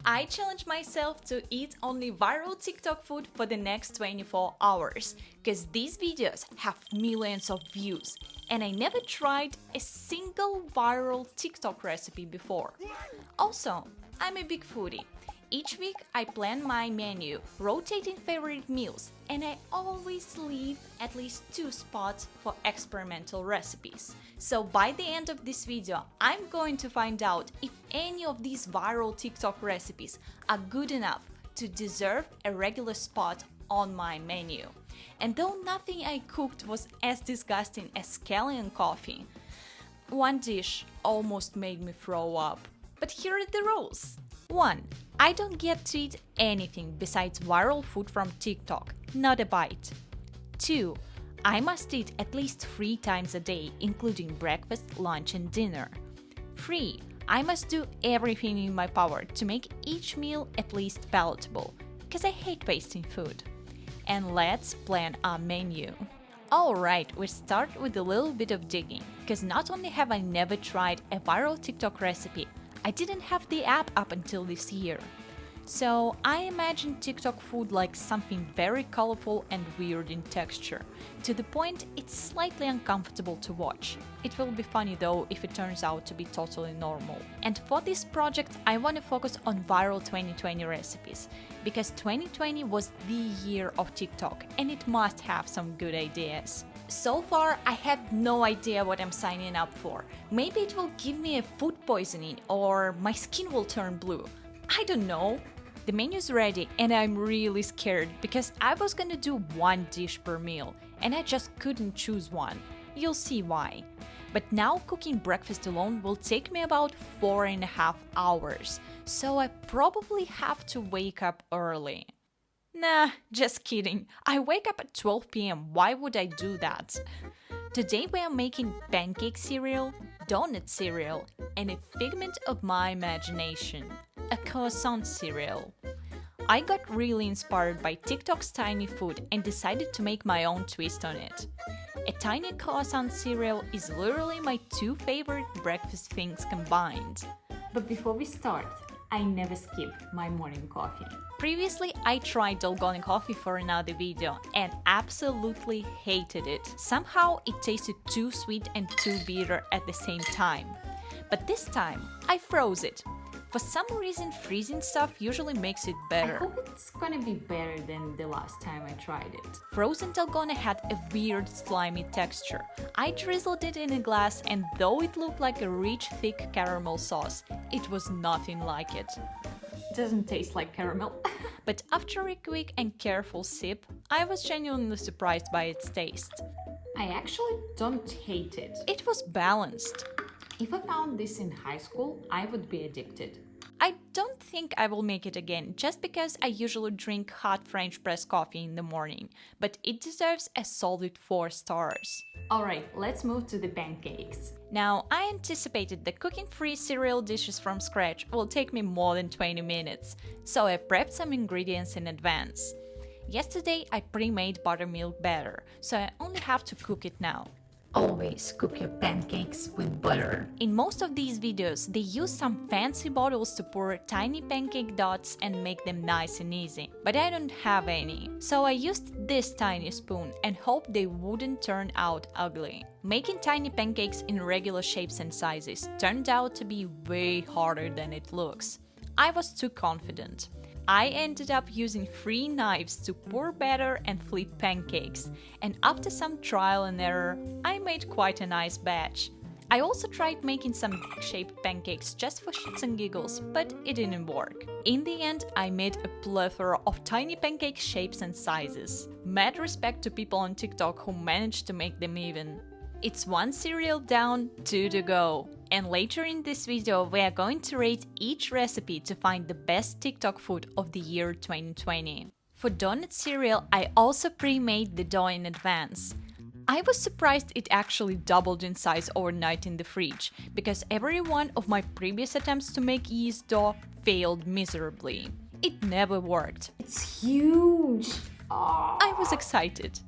I challenge myself to eat only viral TikTok food for the next 24 hours, because these videos have millions of views, and I never tried a single viral TikTok recipe before. Also, I'm a big foodie. Each week I plan my menu, rotating favorite meals, and I always leave at least 2 spots for experimental recipes. So by the end of this video, I'm going to find out if any of these viral TikTok recipes are good enough to deserve a regular spot on my menu. And though nothing I cooked was as disgusting as scallion coffee, one dish almost made me throw up. But here are the rules. 1. I don't get to eat anything besides viral food from TikTok, not a bite. 2. I must eat at least 3 times a day, including breakfast, lunch, and dinner. 3. I must do everything in my power to make each meal at least palatable, because I hate wasting food. And let's plan our menu. Alright, we start with a little bit of digging, because not only have I never tried a viral TikTok recipe, I didn't have the app up until this year. So I imagine TikTok food like something very colorful and weird in texture, to the point it's slightly uncomfortable to watch. It will be funny though if it turns out to be totally normal. And for this project I want to focus on viral 2020 recipes, because 2020 was the year of TikTok and it must have some good ideas. So far, I have no idea what I'm signing up for. Maybe it will give me a food poisoning or my skin will turn blue. I don't know. The menu's ready and I'm really scared because I was gonna do 1 dish per meal and I just couldn't choose one. You'll see why. But now cooking breakfast alone will take me about 4.5 hours, so I probably have to wake up early. Nah, just kidding. I wake up at 12 p.m. Why would I do that? Today we are making pancake cereal, donut cereal, and a figment of my imagination, a croissant cereal. I got really inspired by TikTok's tiny food and decided to make my own twist on it. A tiny croissant cereal is literally my 2 favorite breakfast things combined. But before we start, I never skip my morning coffee. Previously, I tried dalgona coffee for another video and absolutely hated it. Somehow it tasted too sweet and too bitter at the same time. But this time, I froze it. For some reason, freezing stuff usually makes it better. I hope it's gonna be better than the last time I tried it. Frozen dalgona had a weird slimy texture. I drizzled it in a glass and though it looked like a rich, thick caramel sauce, it was nothing like it. Doesn't taste like caramel. But after a quick and careful sip, I was genuinely surprised by its taste. I actually don't hate it. It was balanced. If I found this in high school, I would be addicted. I don't think I will make it again, just because I usually drink hot French press coffee in the morning, but it deserves a solid 4 stars. Alright, let's move to the pancakes. Now, I anticipated that cooking 3 cereal dishes from scratch will take me more than 20 minutes, so I prepped some ingredients in advance. Yesterday, I pre-made buttermilk batter, so I only have to cook it now. Always cook your pancakes with butter. In most of these videos, they use some fancy bottles to pour tiny pancake dots and make them nice and easy. But I don't have any, so I used this tiny spoon and hoped they wouldn't turn out ugly. Making tiny pancakes in regular shapes and sizes turned out to be way harder than it looks. I was too confident. I ended up using 3 knives to pour batter and flip pancakes, and after some trial and error, I made quite a nice batch. I also tried making some egg-shaped pancakes just for shits and giggles, but it didn't work. In the end, I made a plethora of tiny pancake shapes and sizes. Mad respect to people on TikTok who managed to make them even. It's 1 cereal down, 2 to go. And later in this video, we are going to rate each recipe to find the best TikTok food of the year 2020. For donut cereal, I also pre-made the dough in advance. I was surprised it actually doubled in size overnight in the fridge, because every one of my previous attempts to make yeast dough failed miserably. It never worked. It's huge! I was excited.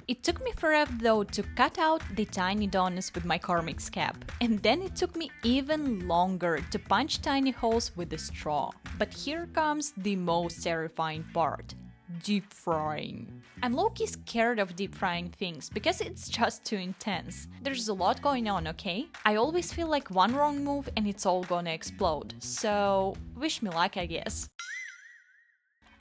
It took me forever though to cut out the tiny donuts with my Carmix cap, and then it took me even longer to punch tiny holes with a straw. But here comes the most terrifying part. Deep frying. I'm low-key scared of deep frying things because it's just too intense. There's a lot going on, okay? I always feel like one wrong move and it's all gonna explode. So, wish me luck, I guess.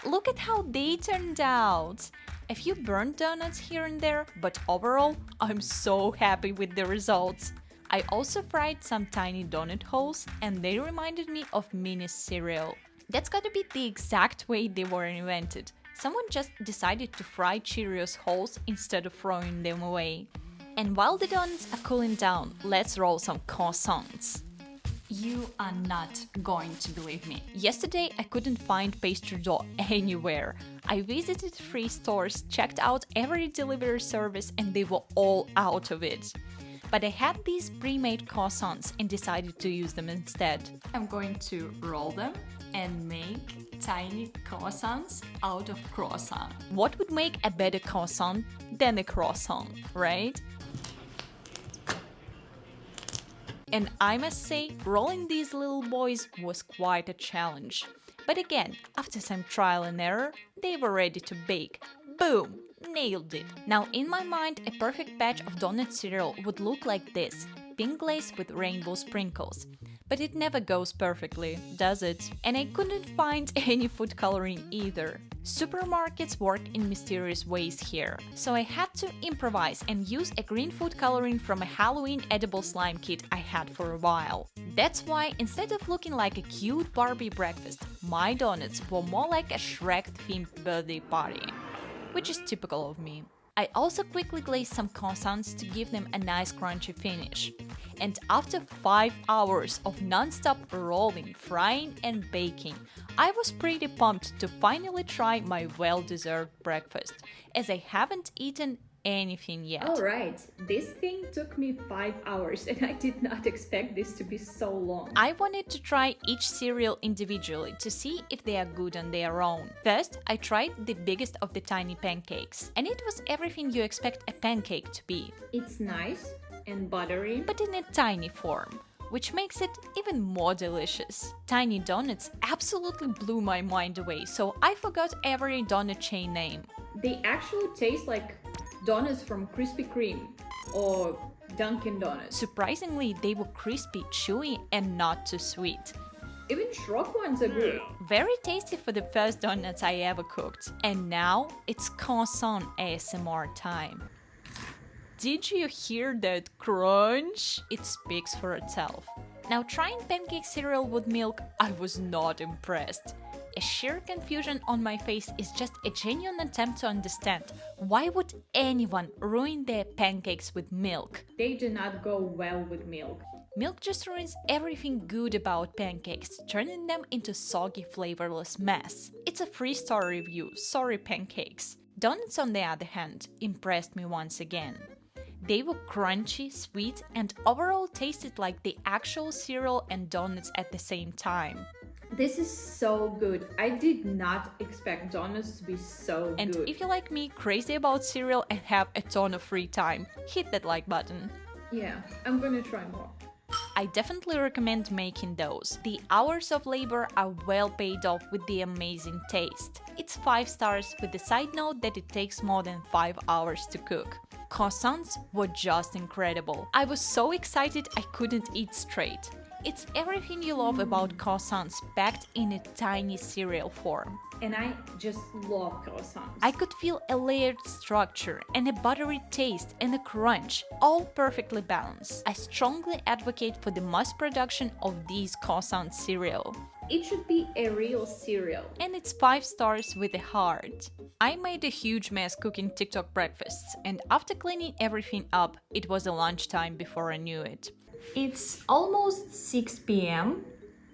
Look at how they turned out! A few burnt donuts here and there, but overall, I'm so happy with the results. I also fried some tiny donut holes and they reminded me of mini cereal. That's gotta be the exact way they were invented. Someone just decided to fry Cheerios holes instead of throwing them away. And while the donuts are cooling down, let's roll some croissants. You are not going to believe me. Yesterday I couldn't find pastry dough anywhere. I visited 3 stores, checked out every delivery service and they were all out of it. But I had these pre-made croissants and decided to use them instead. I'm going to roll them and make tiny croissants out of croissant. What would make a better croissant than a croissant, right? And I must say, rolling these little boys was quite a challenge. But again, after some trial and error, they were ready to bake. Boom! Nailed it! Now in my mind, a perfect batch of donut cereal would look like this. Pink glaze with rainbow sprinkles. But it never goes perfectly, does it? And I couldn't find any food coloring either. Supermarkets work in mysterious ways here, so I had to improvise and use a green food coloring from a Halloween edible slime kit I had for a while. That's why, instead of looking like a cute Barbie breakfast, my donuts were more like a Shrek-themed birthday party, which is typical of me. I also quickly glazed some croissants to give them a nice crunchy finish. And after 5 hours of non-stop rolling, frying and baking, I was pretty pumped to finally try my well-deserved breakfast, as I haven't eaten anything yet. Alright, this thing took me 5 hours and I did not expect this to be so long. I wanted to try each cereal individually to see if they are good on their own. First, I tried the biggest of the tiny pancakes, and it was everything you expect a pancake to be. It's nice and buttery, but in a tiny form, which makes it even more delicious. Tiny donuts absolutely blew my mind away, so I forgot every donut chain name. They actually taste like donuts from Krispy Kreme or Dunkin' Donuts. Surprisingly, they were crispy, chewy, and not too sweet. Even Shrek ones are good. Very tasty for the first donuts I ever cooked. And now it's croissant ASMR time. Did you hear that crunch? It speaks for itself. Now, trying pancake cereal with milk, I was not impressed. A sheer confusion on my face is just a genuine attempt to understand why would anyone ruin their pancakes with milk? They do not go well with milk. Milk just ruins everything good about pancakes, turning them into soggy, flavorless mess. It's a 3-star review, sorry pancakes. Donuts, on the other hand, impressed me once again. They were crunchy, sweet, and overall tasted like the actual cereal and donuts at the same time. This is so good. I did not expect donuts to be so good. And if you like me, crazy about cereal and have a ton of free time, hit that like button. Yeah, I'm gonna try more. I definitely recommend making those. The hours of labor are well paid off with the amazing taste. It's 5 stars with the side note that it takes more than 5 hours to cook. Croissants were just incredible. I was so excited I couldn't eat straight. It's everything you love about croissants packed in a tiny cereal form. And I just love croissants. I could feel a layered structure and a buttery taste and a crunch, all perfectly balanced. I strongly advocate for the mass production of these croissant cereal. It should be a real cereal. And it's 5 stars with a heart. I made a huge mess cooking TikTok breakfasts, and after cleaning everything up, it was a lunchtime before I knew it. It's almost 6 p.m.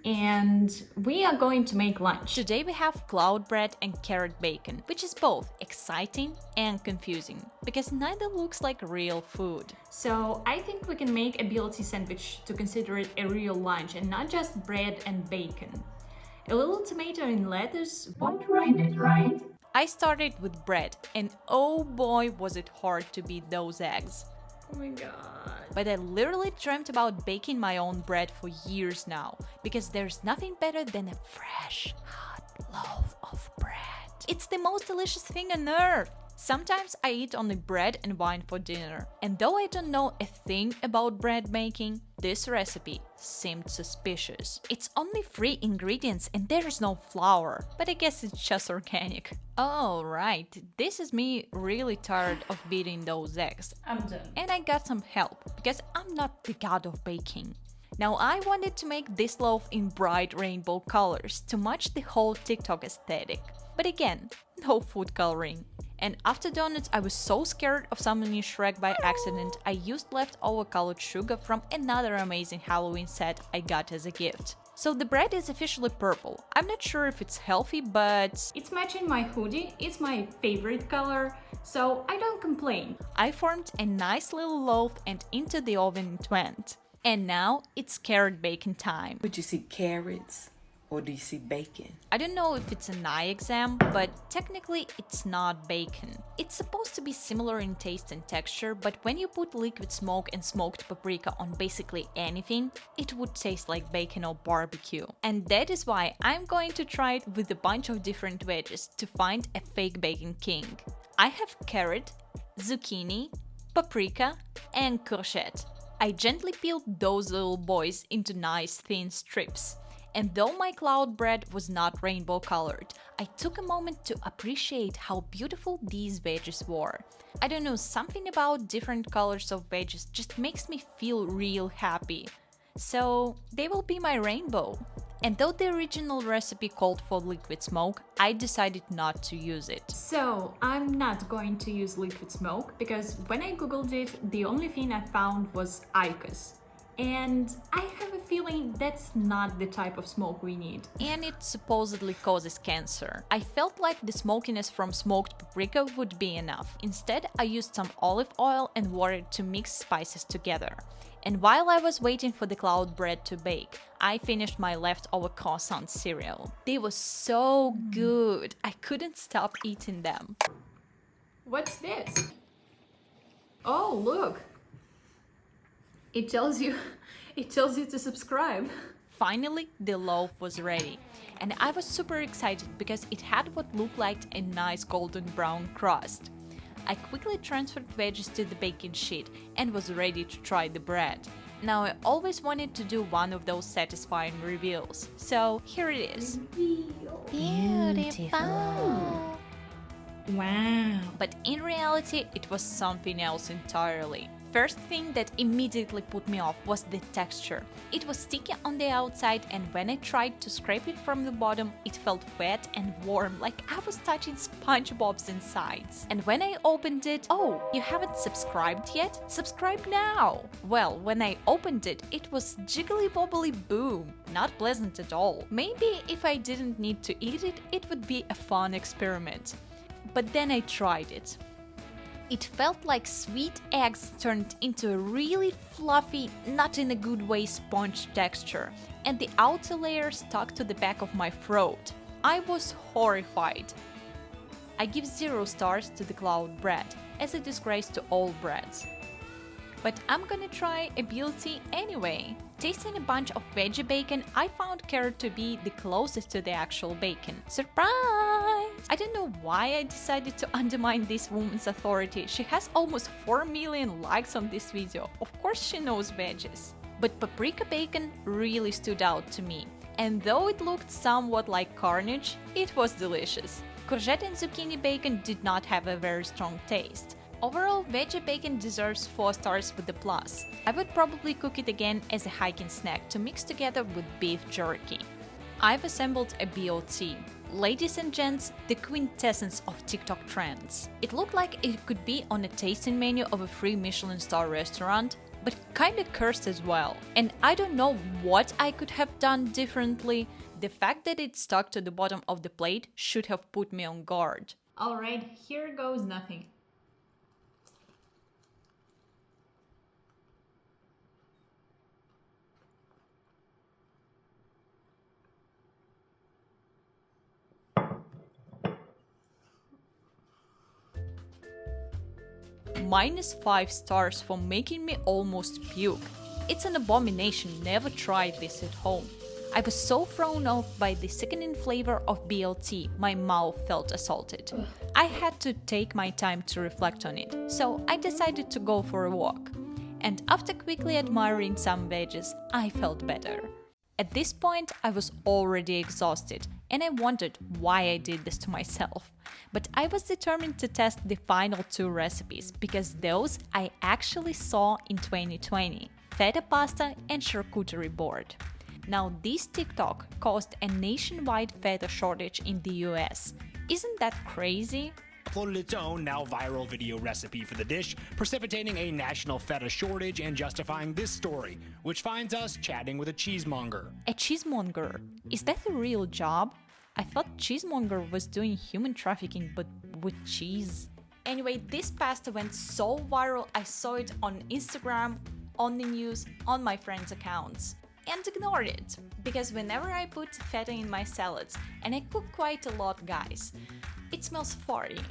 and we are going to make lunch. Today we have cloud bread and carrot bacon, which is both exciting and confusing, because neither looks like real food. So I think we can make a BLT sandwich to consider it a real lunch and not just bread and bacon. A little tomato and lettuce won't ruin it, right? I started with bread, and oh boy was it hard to beat those eggs. Oh my god. But I literally dreamt about baking my own bread for years now, because there's nothing better than a fresh, hot loaf of bread. It's the most delicious thing on earth! Sometimes I eat only bread and wine for dinner, and though I don't know a thing about bread making, this recipe seemed suspicious. It's only 3 ingredients and there's no flour, but I guess it's just organic. Oh right, this is me really tired of beating those eggs. I'm done. And I got some help, because I'm not the god of baking. Now I wanted to make this loaf in bright rainbow colors to match the whole TikTok aesthetic. But again, no food coloring. And after donuts, I was so scared of summoning Shrek by accident, I used leftover colored sugar from another amazing Halloween set I got as a gift. So the bread is officially purple. I'm not sure if it's healthy, but It's matching my hoodie, it's my favorite color, so I don't complain. I formed a nice little loaf and into the oven it went. And now it's carrot bacon time. But you see carrots or do you see bacon? I don't know if it's an eye exam, but technically it's not bacon. It's supposed to be similar in taste and texture, but when you put liquid smoke and smoked paprika on basically anything, it would taste like bacon or barbecue. And that is why I'm going to try it with a bunch of different veggies to find a fake bacon king. I have carrot, zucchini, paprika, and courgette. I gently peeled those little boys into nice thin strips. And though my cloud bread was not rainbow colored, I took a moment to appreciate how beautiful these veggies were. I don't know, something about different colors of veggies just makes me feel real happy. So they will be my rainbow. And though the original recipe called for liquid smoke, I decided not to use it. So I'm not going to use liquid smoke because when I googled it, the only thing I found was ICOS. And I have a feeling that's not the type of smoke we need. And it supposedly causes cancer. I felt like the smokiness from smoked paprika would be enough. Instead, I used some olive oil and water to mix spices together. And while I was waiting for the cloud bread to bake, I finished my leftover croissant cereal. They were so good, I couldn't stop eating them. What's this? Oh, look! It tells you to subscribe. Finally, the loaf was ready, and I was super excited because it had what looked like a nice golden brown crust. I quickly transferred veggies to the baking sheet and was ready to try the bread. Now I always wanted to do one of those satisfying reveals, so here it is. Beautiful. Wow. But in reality, it was something else entirely. First thing that immediately put me off was the texture. It was sticky on the outside, and when I tried to scrape it from the bottom, it felt wet and warm, like I was touching SpongeBob's insides. And when I opened it, oh, you haven't subscribed yet? Subscribe now! Well, when I opened it, it was jiggly wobbly boom. Not pleasant at all. Maybe if I didn't need to eat it, it would be a fun experiment. But then I tried it. It felt like sweet eggs turned into a really fluffy, not in a good way, sponge texture, and the outer layer stuck to the back of my throat. I was horrified. I give 0 stars to the cloud bread, as a disgrace to all breads. But I'm gonna try a BLT anyway. Tasting a bunch of veggie bacon, I found carrot to be the closest to the actual bacon. Surprise! I don't know why I decided to undermine this woman's authority. She has almost 4 million likes on this video. Of course she knows veggies. But paprika bacon really stood out to me. And though it looked somewhat like carnage, it was delicious. Courgette and zucchini bacon did not have a very strong taste. Overall, veggie bacon deserves 4 stars with a plus. I would probably cook it again as a hiking snack to mix together with beef jerky. I've assembled a BLT. Ladies and gents, the quintessence of TikTok trends. It looked like it could be on a tasting menu of a free Michelin star restaurant, but kinda cursed as well. And I don't know what I could have done differently. The fact that it stuck to the bottom of the plate should have put me on guard. Alright, here goes nothing. -5 stars for making me almost puke. It's an abomination, never try this at home. I was so thrown off by the sickening flavor of BLT, my mouth felt assaulted. I had to take my time to reflect on it, so I decided to go for a walk. And after quickly admiring some veggies, I felt better. At this point, I was already exhausted, and I wondered why I did this to myself. But I was determined to test the final 2 recipes, because those I actually saw in 2020, feta pasta and charcuterie board. Now, this TikTok caused a nationwide feta shortage in the US. Isn't that crazy? Uploaded its own, now viral video recipe for the dish, precipitating a national feta shortage and justifying this story, which finds us chatting with a cheesemonger. A cheesemonger? Is that a real job? I thought cheesemonger was doing human trafficking, but with cheese. Anyway, this pasta went so viral, I saw it on Instagram, on the news, on my friends' accounts. And ignored it, because whenever I put feta in my salads, and I cook quite a lot, guys, it smells farty.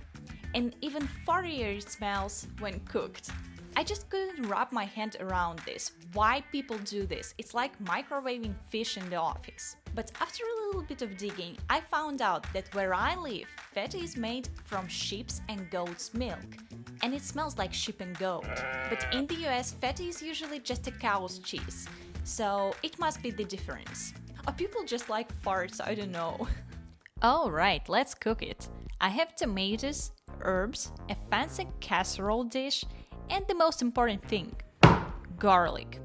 And even fartier it smells when cooked. I just couldn't wrap my hand around this. Why people do this? It's like microwaving fish in the office. But after a little bit of digging, I found out that where I live, feta is made from sheep's and goat's milk. And it smells like sheep and goat. But in the US, feta is usually just a cow's cheese. So it must be the difference. Or people just like farts, I don't know. Alright, let's cook it. I have tomatoes, herbs, a fancy casserole dish, and the most important thing, garlic.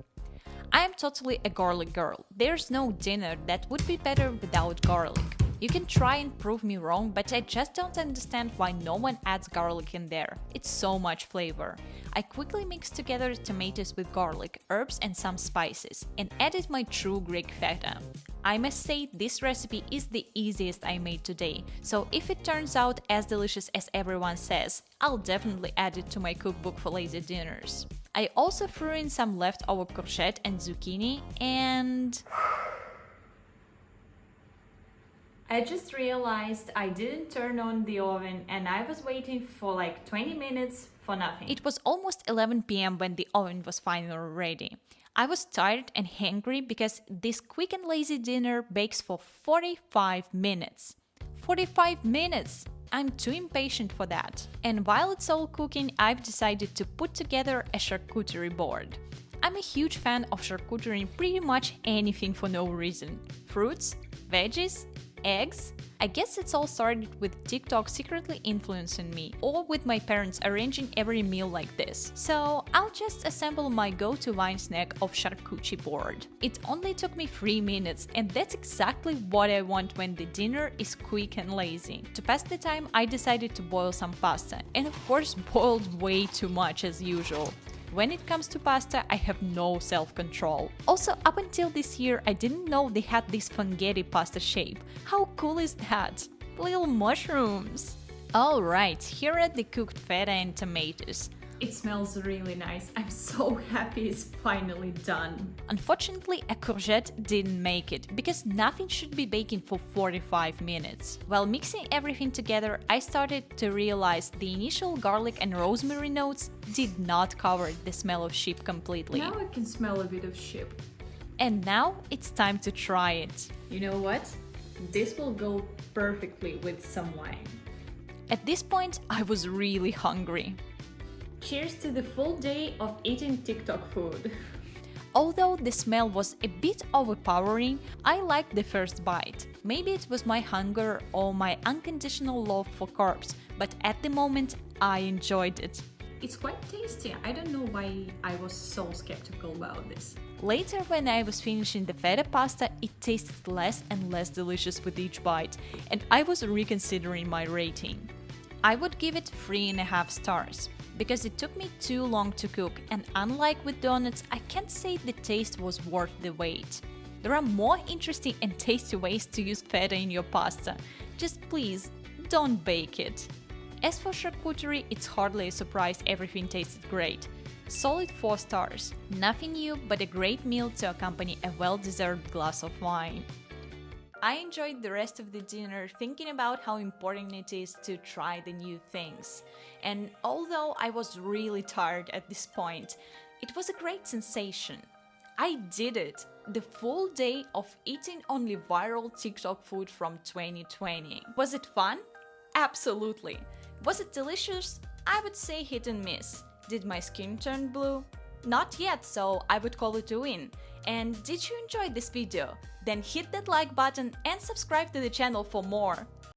I am totally a garlic girl. There's no dinner that would be better without garlic. You can try and prove me wrong, but I just don't understand why no one adds garlic in there. It's so much flavor. I quickly mixed together tomatoes with garlic, herbs and some spices, and added my true Greek feta. I must say this recipe is the easiest I made today, so if it turns out as delicious as everyone says, I'll definitely add it to my cookbook for lazy dinners. I also threw in some leftover courgette and zucchini and... I just realized I didn't turn on the oven and I was waiting for like 20 minutes for nothing. It was almost 11 p.m. when the oven was finally ready. I was tired and hungry because this quick and lazy dinner bakes for 45 minutes. 45 minutes! I'm too impatient for that. And while it's all cooking, I've decided to put together a charcuterie board. I'm a huge fan of charcuterie, pretty much anything for no reason. Fruits, veggies, eggs. I guess it's all started with TikTok secretly influencing me, or with my parents arranging every meal like this. So I'll just assemble my go-to wine snack of charcuterie board. It only took me 3 minutes, and that's exactly what I want when the dinner is quick and lazy. To pass the time, I decided to boil some pasta, and of course boiled way too much as usual. When it comes to pasta, I have no self-control. Also, up until this year, I didn't know they had this spaghetti pasta shape. How cool is that? Little mushrooms! Alright, here are the cooked feta and tomatoes. It smells really nice. I'm so happy it's finally done. Unfortunately, a courgette didn't make it, because nothing should be baking for 45 minutes. While mixing everything together, I started to realize the initial garlic and rosemary notes did not cover the smell of sheep completely. Now I can smell a bit of sheep. And now it's time to try it. You know what? This will go perfectly with some wine. At this point, I was really hungry. Cheers to the full day of eating TikTok food. Although the smell was a bit overpowering, I liked the first bite. Maybe it was my hunger or my unconditional love for carbs, but at the moment, I enjoyed it. It's quite tasty. I don't know why I was so skeptical about this. Later, when I was finishing the feta pasta, it tasted less and less delicious with each bite, and I was reconsidering my rating. I would give it 3.5 stars. Because it took me too long to cook, and unlike with donuts, I can't say the taste was worth the wait. There are more interesting and tasty ways to use feta in your pasta. Just please, don't bake it. As for charcuterie, it's hardly a surprise everything tasted great. Solid 4 stars. Nothing new, but a great meal to accompany a well-deserved glass of wine. I enjoyed the rest of the dinner thinking about how important it is to try the new things. And although I was really tired at this point, it was a great sensation. I did it! The full day of eating only viral TikTok food from 2020. Was it fun? Absolutely. Was it delicious? I would say hit and miss. Did my skin turn blue? Not yet, so I would call it a win. And did you enjoy this video? Then hit that like button and subscribe to the channel for more.